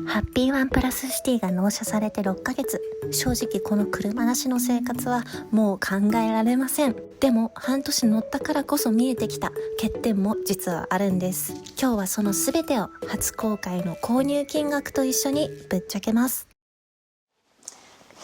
ハッピーワンプラスシティが納車されて6ヶ月。正直この車なしの生活はもう考えられません。でも半年乗ったからこそ見えてきた欠点も実はあるんです。今日はその全てを初公開の購入金額と一緒にぶっちゃけます。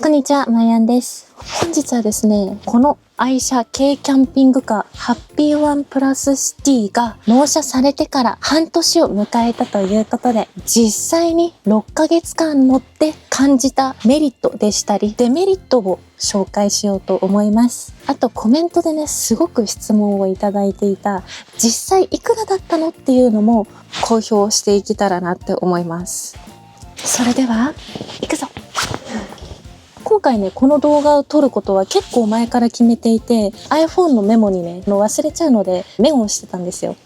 こんにちは、まやんです。本日はですね、この愛車軽キャンピングカーハッピーワンプラスシティが納車されてから半年を迎えたということで、実際に6ヶ月間乗って感じたメリットでしたりデメリットを紹介しようと思います。あとコメントでね、すごく質問をいただいていた実際いくらだったのっていうのも公表していけたらなって思います。それでは行くぞ。今回ね、この動画を撮ることは結構前から決めていて、 iPhone のメモにね忘れちゃうのでメモをしてたんですよ。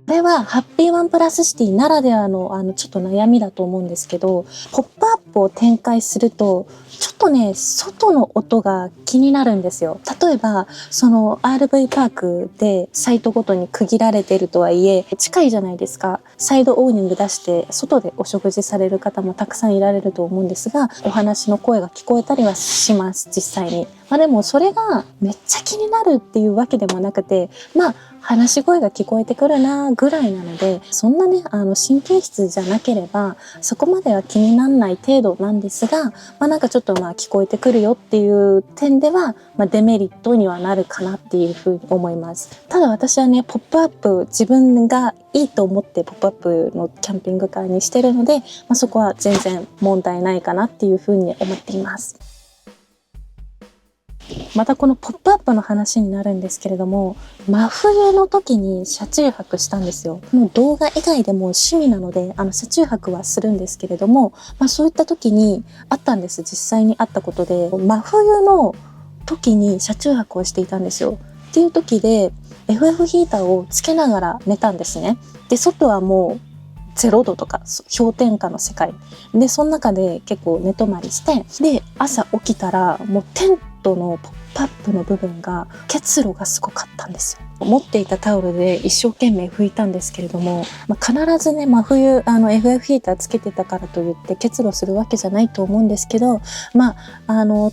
これはハッピーワンプラスシティならではのちょっと悩みだと思うんですけど、ポップアップを展開するとちょっとね、外の音が気になるんですよ。例えばその RV パークでサイトごとに区切られているとはいえ近いじゃないですか。サイドオーニング出して外でお食事される方もたくさんいられると思うんですが、お話の声が聞こえたりはします、実際に。でもそれがめっちゃ気になるっていうわけでもなくて、話し声が聞こえてくるなぐらいなので、そんなね神経質じゃなければそこまでは気にならない程度なんですが、なんかちょっと聞こえてくるよっていう点では、デメリットにはなるかなっていうふうに思います。ただ私はね、ポップアップ自分がいいと思ってポップアップのキャンピングカーにしてるので、そこは全然問題ないかなっていうふうに思っています。またこのポップアップの話になるんですけれども、真冬の時に車中泊したんですよ。もう動画以外でも趣味なので車中泊はするんですけれども、そういった時にあったんです。実際にあったことで、真冬の時に車中泊をしていたんですよ。っていう時で FF ヒーターをつけながら寝たんですね。で、外はもう0度とか氷点下の世界で、その中で結構寝泊まりして、で朝起きたらもうテントのポップアップの部分が結露がすごかったんですよ。持っていたタオルで一生懸命拭いたんですけれども、必ずね、真冬FF ヒーターつけてたからといって結露するわけじゃないと思うんですけど、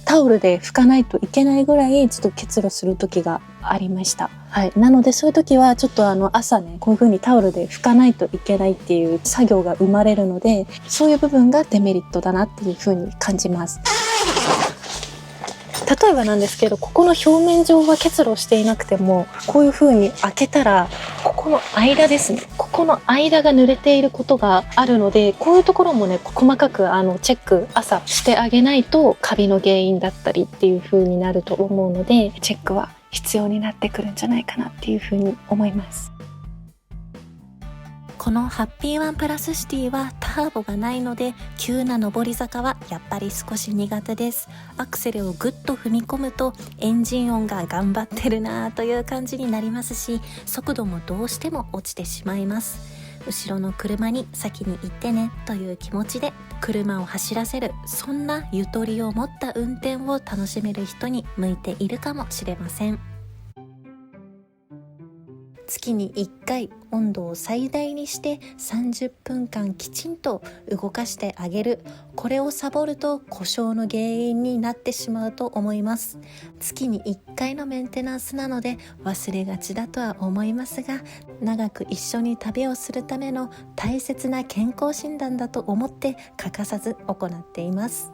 タオルで拭かないといけないぐらいちょっと結露する時がありました。はい、なのでそういう時はちょっと朝ね、こういう風にタオルで拭かないといけないっていう作業が生まれるので、そういう部分がデメリットだなっていう風に感じます。例えばなんですけど、ここの表面上は結露していなくても、こういう風に開けたらここの間ですね、ここの間が濡れていることがあるので、こういうところもね、細かくチェック朝してあげないとカビの原因だったりっていう風になると思うので、チェックは必要になってくるんじゃないかなっていう風に思います。このハッピーワンプラスシティはターボがないので、急な上り坂はやっぱり少し苦手です。アクセルをグッと踏み込むとエンジン音が頑張ってるなという感じになりますし、速度もどうしても落ちてしまいます。後ろの車に先に行ってねという気持ちで車を走らせる、そんなゆとりを持った運転を楽しめる人に向いているかもしれません。月に1回温度を最大にして30分間きちんと動かしてあげる。これをサボると故障の原因になってしまうと思います。月に1回のメンテナンスなので忘れがちだとは思いますが、長く一緒に旅をするための大切な健康診断だと思って欠かさず行っています。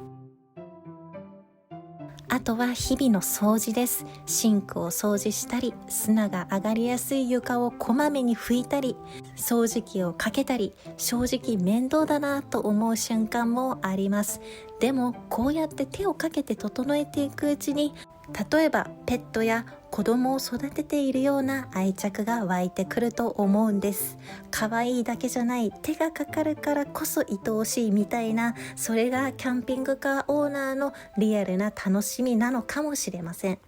あとは日々の掃除です。シンクを掃除したり、砂が上がりやすい床をこまめに拭いたり、掃除機をかけたり、正直面倒だなと思う瞬間もあります。でもこうやって手をかけて整えていくうちに、例えばペットや子供を育てているような愛着が湧いてくると思うんです。可愛いだけじゃない、手がかかるからこそ愛おしいみたいな、それがキャンピングカーオーナーのリアルな楽しみなのかもしれません。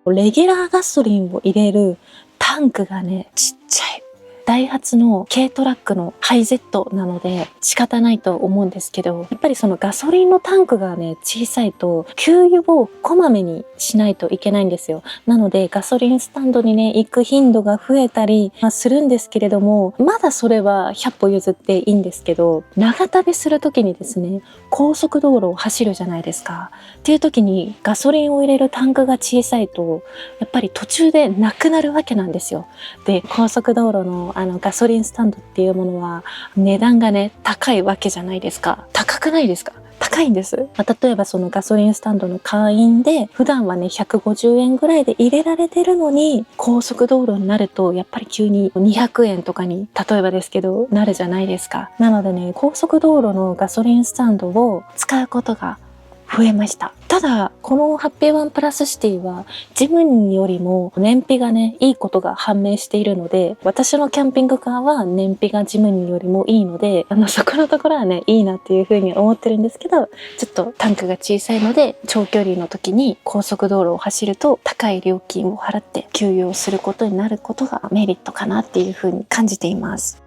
レギュラーガソリンを入れるタンクがね、ちっちゃい。ダイハツの軽トラックのハイゼットなので仕方ないと思うんですけど、やっぱりそのガソリンのタンクがね、小さいと給油をこまめにしないといけないんですよ。なのでガソリンスタンドにね、行く頻度が増えたり、するんですけれども、まだそれは100歩譲っていいんですけど、長旅する時にですね、高速道路を走るじゃないですか。っていう時にガソリンを入れるタンクが小さいと、やっぱり途中でなくなるわけなんですよ。で、高速道路のガソリンスタンドっていうものは値段がね、高いわけじゃないですか。高くないですか？高いんです。例えばそのガソリンスタンドの会員で普段はね150円ぐらいで入れられてるのに、高速道路になるとやっぱり急に200円とかに、例えばですけどなるじゃないですか。なのでね、高速道路のガソリンスタンドを使うことが増えました。ただこのハッピーワンプラスシティはジムニーよりも燃費がねいいことが判明しているので、私のキャンピングカーは燃費がジムニーよりもいいので、そこのところはねいいなっていうふうに思ってるんですけど、ちょっとタンクが小さいので長距離の時に高速道路を走ると高い料金を払って給油をすることになることがメリットかなっていうふうに感じています。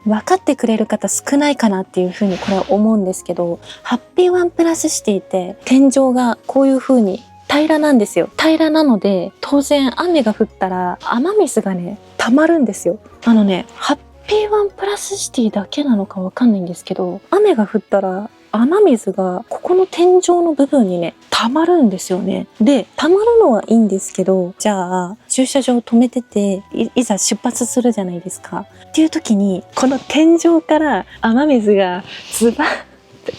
分かってくれる方少ないかなっていうふうにこれは思うんですけど、ハッピーワンプラスシティって天井がこういうふうに平らなんですよ。平らなので当然雨が降ったら雨水がね溜まるんですよ。ハッピーワンプラスシティだけなのかわかんないんですけど、雨が降ったら雨水がここの天井の部分にね溜まるんですよね。で、溜まるのはいいんですけど、じゃあ駐車場を止めてて いざ出発するじゃないですかっていう時に、この天井から雨水がズバッって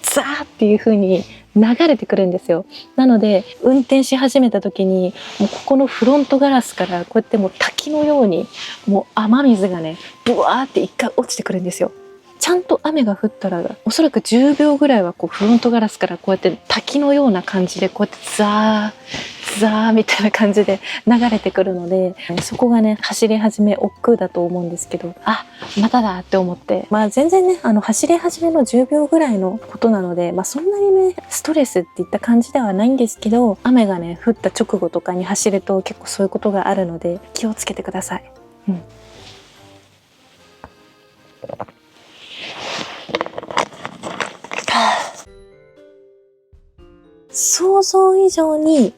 ザーっていう風に流れてくるんですよ。なので運転し始めた時にもうここのフロントガラスからこうやってもう滝のようにもう雨水がねブワーって一回落ちてくるんですよ。ちゃんと雨が降ったらおそらく10秒ぐらいはこうフロントガラスからこうやって滝のような感じでこうやってザーザーみたいな感じで流れてくるので、そこがね走り始め億劫だと思うんですけど、まただって思って、全然ね走り始めの10秒ぐらいのことなので、そんなにねストレスっていった感じではないんですけど、雨がね降った直後とかに走ると結構そういうことがあるので気をつけてください。想像以上に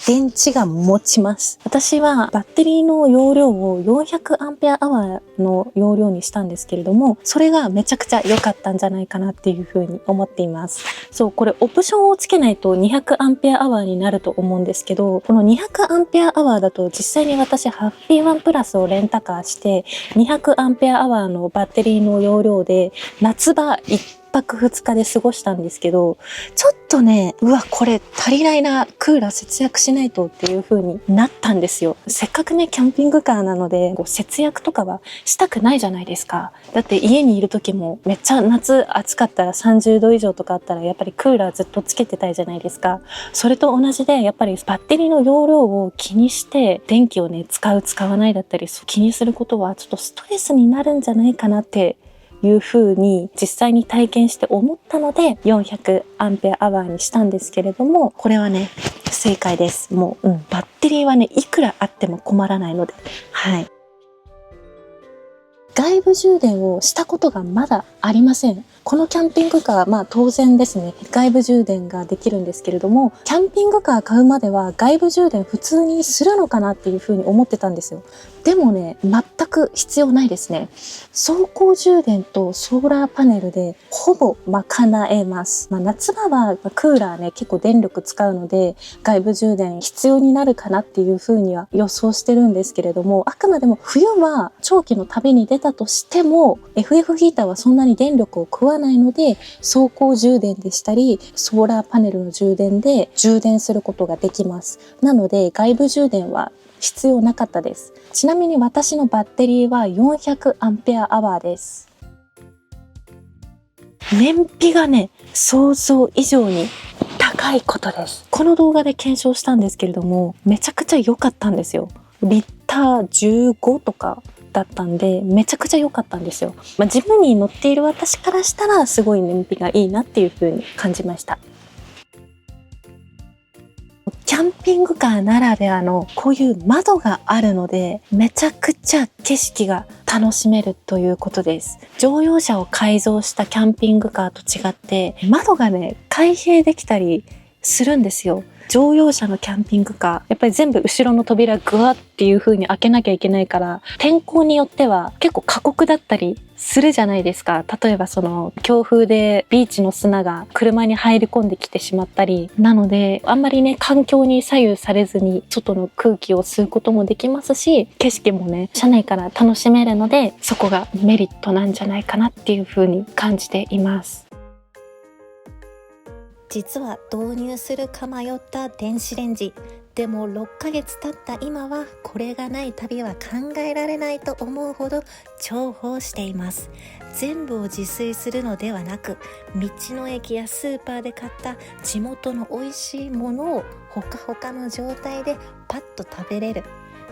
電池が持ちます。私はバッテリーの容量を400アンペアアワーの容量にしたんですけれども、それがめちゃくちゃ良かったんじゃないかなっていうふうに思っています。そう、これオプションをつけないと200アンペアアワーになると思うんですけど、この200アンペアアワーだと実際に私ハッピーワンプラスをレンタカーして200アンペアアワーのバッテリーの容量で夏場1泊2日で過ごしたんですけど、ちょっとね、これ足りないな、クーラー節約しないとっていう風になったんですよ。せっかくね、キャンピングカーなので、節約とかはしたくないじゃないですか。だって家にいる時もめっちゃ夏暑かったら30度以上とかあったらやっぱりクーラーずっとつけてたいじゃないですか。それと同じで、やっぱりバッテリーの容量を気にして電気をね、使う使わないだったり気にすることはちょっとストレスになるんじゃないかなっていう風に実際に体験して思ったので400アンペアアワーにしたんですけれども、これはね正解です。もう、バッテリーはねいくらあっても困らないので、外部充電をしたことがまだありません。このキャンピングカー、当然ですね、外部充電ができるんですけれども、キャンピングカー買うまでは外部充電普通にするのかなっていうふうに思ってたんですよ。でもね、全く必要ないですね。走行充電とソーラーパネルでほぼ賄えます。夏場はクーラーね、結構電力使うので、外部充電必要になるかなっていうふうには予想してるんですけれども、あくまでも冬は長期の旅に出たとしても、FF ヒーターはそんなに電力を食わないので、走行充電でしたり、ソーラーパネルの充電で充電することができます。なので、外部充電は必要なかったです。ちなみに私のバッテリーは400アンペアアワーです。燃費がね、想像以上に高いことです。この動画で検証したんですけれども、めちゃくちゃ良かったんですよ。リッター15とかだったんで、めちゃくちゃ良かったんですよ。ジムに乗っている私からしたらすごい燃費がいいなっていう風に感じました。キャャンピングカーならではのこういう窓があるので、めちゃくちゃ景色が楽しめるということです。乗用車を改造したキャンピングカーと違って、窓がね、開閉できたりするんですよ。乗用車のキャンピングカー、やっぱり全部後ろの扉グワッっていう風に開けなきゃいけないから、天候によっては結構過酷だったりするじゃないですか。例えばその強風でビーチの砂が車に入り込んできてしまったり、なのであんまりね、環境に左右されずに外の空気を吸うこともできますし、景色もね、車内から楽しめるので、そこがメリットなんじゃないかなっていう風に感じています。実は導入するか迷った電子レンジ。でも6ヶ月経った今はこれがない旅は考えられないと思うほど重宝しています。全部を自炊するのではなく、道の駅やスーパーで買った地元の美味しいものをほかほかの状態でパッと食べれる。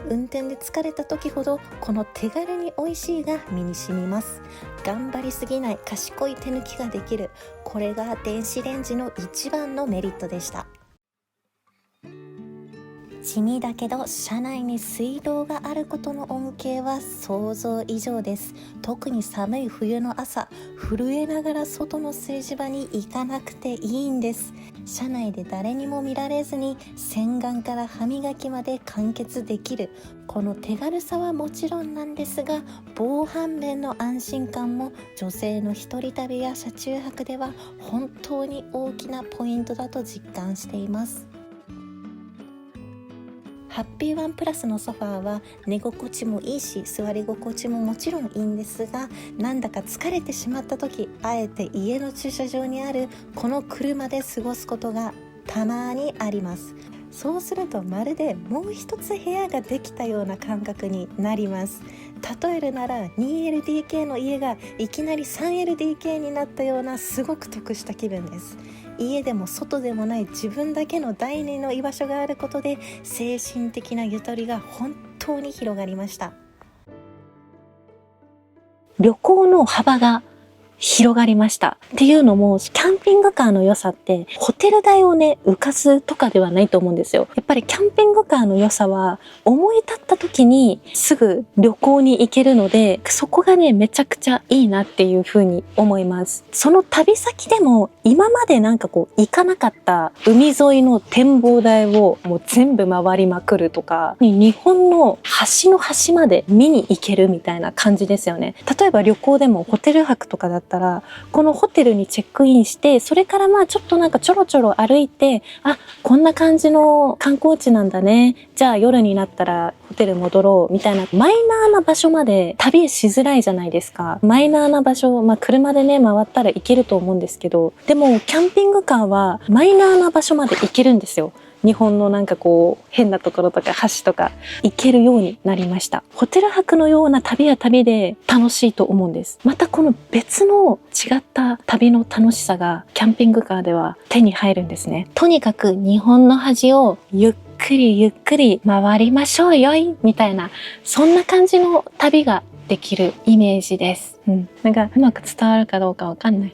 運転で疲れた時ほどこの手軽に美味しいが身に染みます。頑張りすぎない賢い手抜きができる。これが電子レンジの一番のメリットでした。地味だけど車内に水道があることの恩恵は想像以上です。特に寒い冬の朝、震えながら外の炊事場に行かなくていいんです。車内で誰にも見られずに洗顔から歯磨きまで完結できる。この手軽さはもちろんなんですが、防犯面の安心感も女性の一人旅や車中泊では本当に大きなポイントだと実感しています。ハッピーワンプラスのソファーは寝心地もいいし、座り心地ももちろんいいんですが、なんだか疲れてしまった時、あえて家の駐車場にあるこの車で過ごすことがたまにあります。そうするとまるでもう一つ部屋ができたような感覚になります。例えるなら 2LDK の家がいきなり 3LDK になったようなすごく得した気分です。家でも外でもない自分だけの第二の居場所があることで、精神的なゆとりが本当に広がりました。旅行の幅が広がりました。っていうのも、キャンピングカーの良さって、ホテル代をね、浮かすとかではないと思うんですよ。やっぱりキャンピングカーの良さは、思い立った時にすぐ旅行に行けるので、そこがね、めちゃくちゃいいなっていうふうに思います。その旅先でも、今までなんかこう、行かなかった海沿いの展望台をもう全部回りまくるとか、日本の端の端まで見に行けるみたいな感じですよね。例えば旅行でもホテル泊とかだったら、このホテルにチェックインして、それからまあちょっとなんかちょろちょろ歩いて、あ、こんな感じの観光地なんだね。じゃあ夜になったらホテル戻ろうみたいなマイナーな場所まで旅しづらいじゃないですか。マイナーな場所、まあ車でね、回ったら行けると思うんですけど、でもキャンピングカーはマイナーな場所まで行けるんですよ。日本のなんかこう変なところとか橋とか行けるようになりました。ホテル泊のような旅は旅で楽しいと思うんです。またこの別の違った旅の楽しさがキャンピングカーでは手に入るんですね。とにかく日本の端をゆっくりゆっくり回りましょうよいみたいな、そんな感じの旅ができるイメージです。なんかうまく伝わるかどうかわかんない。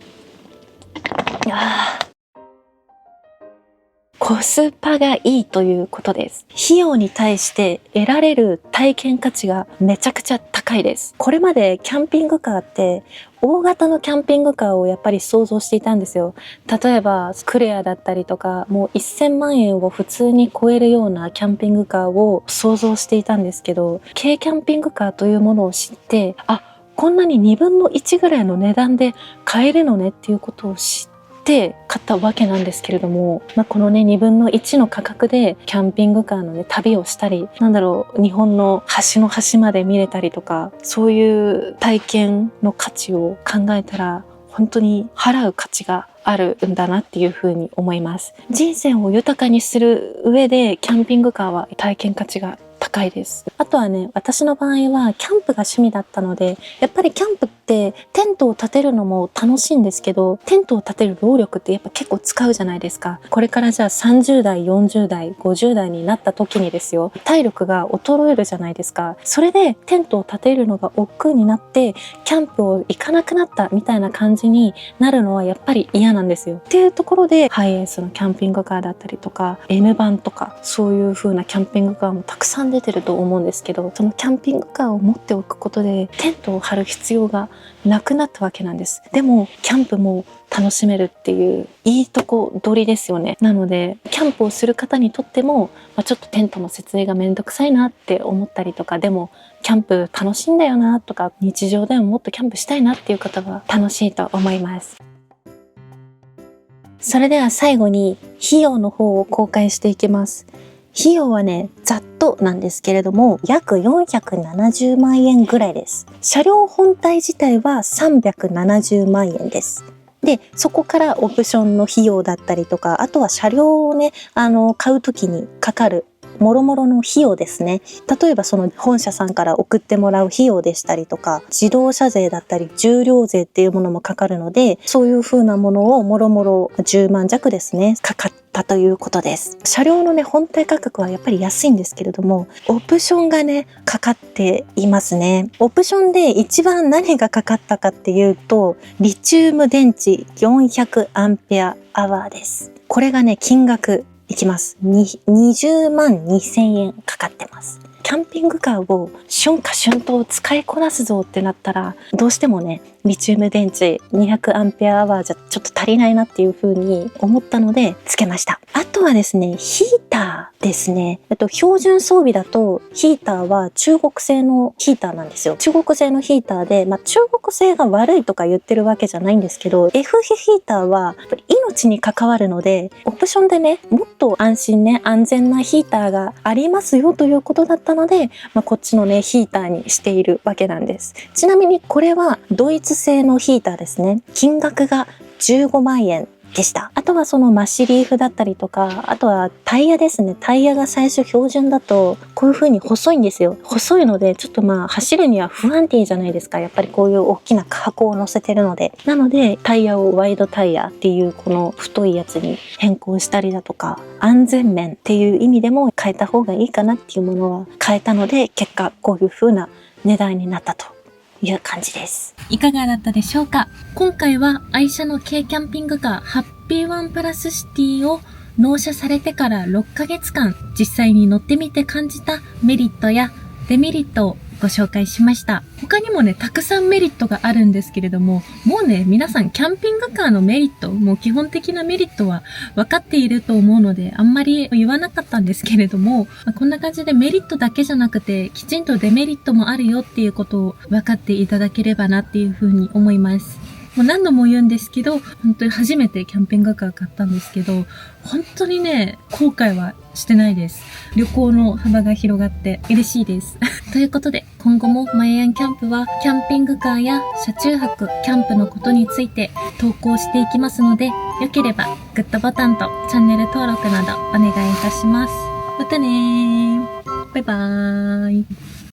コスパがいいということです。費用に対して得られる体験価値がめちゃくちゃ高いです。これまでキャンピングカーって大型のキャンピングカーをやっぱり想像していたんですよ。例えばクレアだったりとか、もう1000万円を普通に超えるようなキャンピングカーを想像していたんですけど、軽キャンピングカーというものを知って、こんなに2分の1ぐらいの値段で買えるのねっていうことを知って買ったわけなんですけれども、このね2分の1の価格でキャンピングカーのね旅をしたり、日本の端の端まで見れたりとか、そういう体験の価値を考えたら本当に払う価値があるんだなっていうふうに思います。人生を豊かにする上でキャンピングカーは体験価値が高高いです。あとはね、私の場合はキャンプが趣味だったので、やっぱりキャンプってテントを立てるのも楽しいんですけど、テントを立てる労力ってやっぱ結構使うじゃないですか。これからじゃあ30代、40代、50代になった時にですよ、体力が衰えるじゃないですか。それでテントを立てるのが億劫になって、キャンプを行かなくなったみたいな感じになるのはやっぱり嫌なんですよ。っていうところで、ハイエースのキャンピングカーだったりとか、N バンとか、そういう風なキャンピングカーもたくさん出てると思うんですけど、そのキャンピングカーを持っておくことで、テントを張る必要がなくなったわけなんです。でも、キャンプも楽しめるっていういいとこ取りですよね。なので、キャンプをする方にとっても、ちょっとテントの設営がめんどくさいなって思ったりとか、でもキャンプ楽しいんだよなとか、日常でももっとキャンプしたいなっていう方は楽しいと思います。それでは最後に費用の方を公開していきます。費用はね、ざっとなんですけれども、約470万円ぐらいです。車両本体自体は370万円です。で、そこからオプションの費用だったりとか、あとは車両をね、買うときにかかるもろもろの費用ですね。例えばその本社さんから送ってもらう費用でしたりとか、自動車税だったり重量税っていうものもかかるので、そういう風なものをもろもろ10万弱ですね、かかったということです。車両のね、本体価格はやっぱり安いんですけれども、オプションがね、かかっていますね。オプションで一番何がかかったかっていうと、リチウム電池400アンペアアワーです。これがね、金額いきます。20万2000円かかってます。キャンピングカーを春夏春冬使いこなすぞってなったら、どうしてもね、リチウム電池200アンペアアワーじゃちょっと足りないなっていう風に思ったのでつけました。あとはですね、ヒーターですね。標準装備だとヒーターは中国製のヒーターなんですよ。中国製のヒーターで、中国製が悪いとか言ってるわけじゃないんですけど、F ヒーターはやっぱり命に関わるので、オプションでね、もっと安心ね、安全なヒーターがありますよということだったので、こっちのね、ヒーターにしているわけなんです。ちなみにこれはドイツ製のヒーターですね。金額が15万円でした。あとはそのマッシリーフだったりとか、あとはタイヤですね。タイヤが最初標準だとこういう風に細いんですよ。細いのでちょっと走るには不安定じゃないですか。やっぱりこういう大きな箱を乗せてるので。なのでタイヤをワイドタイヤっていうこの太いやつに変更したりだとか、安全面っていう意味でも変えた方がいいかなっていうものは変えたので、結果こういう風な値段になったという感じです。いかがだったでしょうか。今回は愛車の軽キャンピングカーハッピーワンプラスシティを納車されてから6ヶ月間実際に乗ってみて感じたメリットやデメリットをご紹介しました。他にもね、たくさんメリットがあるんですけれども、もうね、皆さんキャンピングカーのメリット、もう基本的なメリットは分かっていると思うので、あんまり言わなかったんですけれども、こんな感じでメリットだけじゃなくて、きちんとデメリットもあるよっていうことを分かっていただければなっていうふうに思います。もう何度も言うんですけど、本当に初めてキャンピングカー買ったんですけど、本当にね、後悔はしてないです。旅行の幅が広がって嬉しいです。ということで、今後もマイアンキャンプはキャンピングカーや車中泊、キャンプのことについて投稿していきますので、よければグッドボタンとチャンネル登録などお願いいたします。またねー。バイバーイ。